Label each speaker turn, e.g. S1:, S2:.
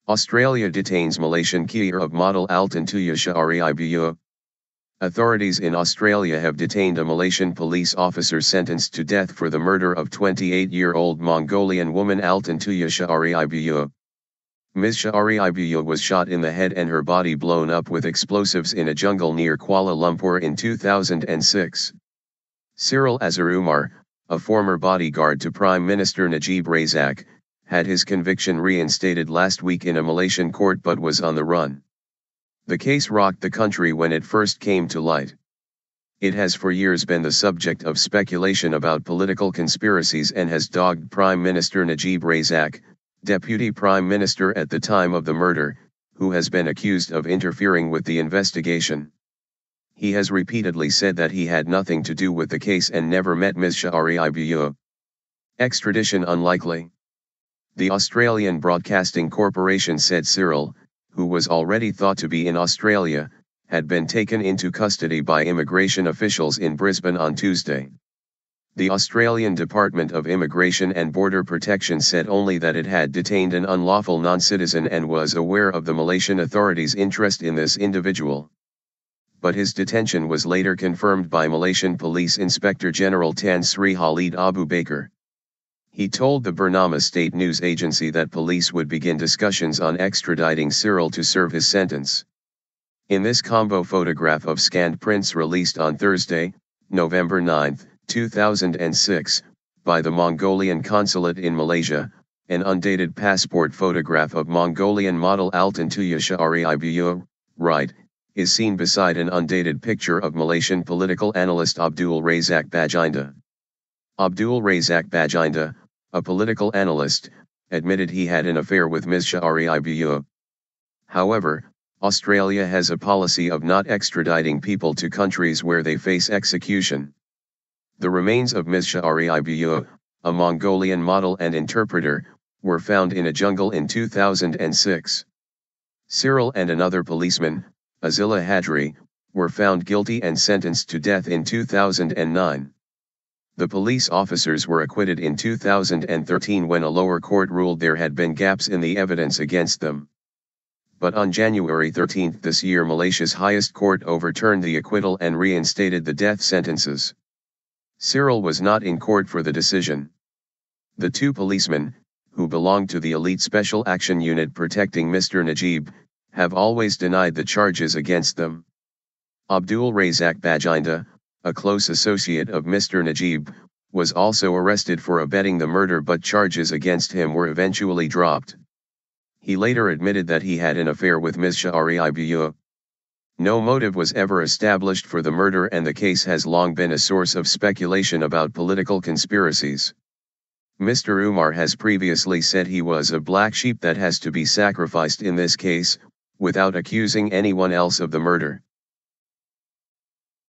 S1: Australia detains Malaysian skier of model Altantuya Shaariibuu. Authorities in Australia have detained a Malaysian police officer sentenced to death for the murder of 28-year-old Mongolian woman Altantuya Shaariibuu. Ms. Shaariibuu was shot in the head and her body blown up with explosives in a jungle near Kuala Lumpur in 2006. Cyril Azhar Umar, a former bodyguard to Prime Minister Najib Razak, had his conviction reinstated last week in a Malaysian court but was on the run. The case rocked the country when it first came to light. It has for years been the subject of speculation about political conspiracies and has dogged Prime Minister Najib Razak, Deputy Prime Minister at the time of the murder, who has been accused of interfering with the investigation. He has repeatedly said that he had nothing to do with the case and never met Ms. Shaariibuu. Extradition unlikely. The Australian Broadcasting Corporation said Cyril, who was already thought to be in Australia, had been taken into custody by immigration officials in Brisbane on Tuesday. The Australian Department of Immigration and Border Protection said only that it had detained an unlawful non-citizen and was aware of the Malaysian authorities' interest in this individual. But his detention was later confirmed by Malaysian Police Inspector General Tan Sri Khalid Abu Bakar. He told the Bernama State News Agency that police would begin discussions on extraditing Cyril to serve his sentence. In this combo photograph of scanned prints released on Thursday, November 9, 2006, by the Mongolian consulate in Malaysia, an undated passport photograph of Mongolian model Altantuya Shaariibuu, right, is seen beside an undated picture of Malaysian political analyst Abdul Razak Bajinda. Abdul Razak Bajinda, a political analyst, admitted he had an affair with Ms. Shaariibuu. However, Australia has a policy of not extraditing people to countries where they face execution. The remains of Ms. Shaariibuu, a Mongolian model and interpreter, were found in a jungle in 2006. Cyril and another policeman, Azila Hadri, were found guilty and sentenced to death in 2009. The police officers were acquitted in 2013 when a lower court ruled there had been gaps in the evidence against them. But on January 13 this year, Malaysia's highest court overturned the acquittal and reinstated the death sentences. Cyril was not in court for the decision. The two policemen, who belonged to the elite Special Action Unit protecting Mr. Najib, have always denied the charges against them. Abdul Razak Bajinda, a close associate of Mr. Najib, was also arrested for abetting the murder, but charges against him were eventually dropped. He later admitted that he had an affair with Ms. Shaariibuu. No motive was ever established for the murder, and the case has long been a source of speculation about political conspiracies. Mr. Umar has previously said he was a black sheep that has to be sacrificed in this case, without accusing anyone else of the murder.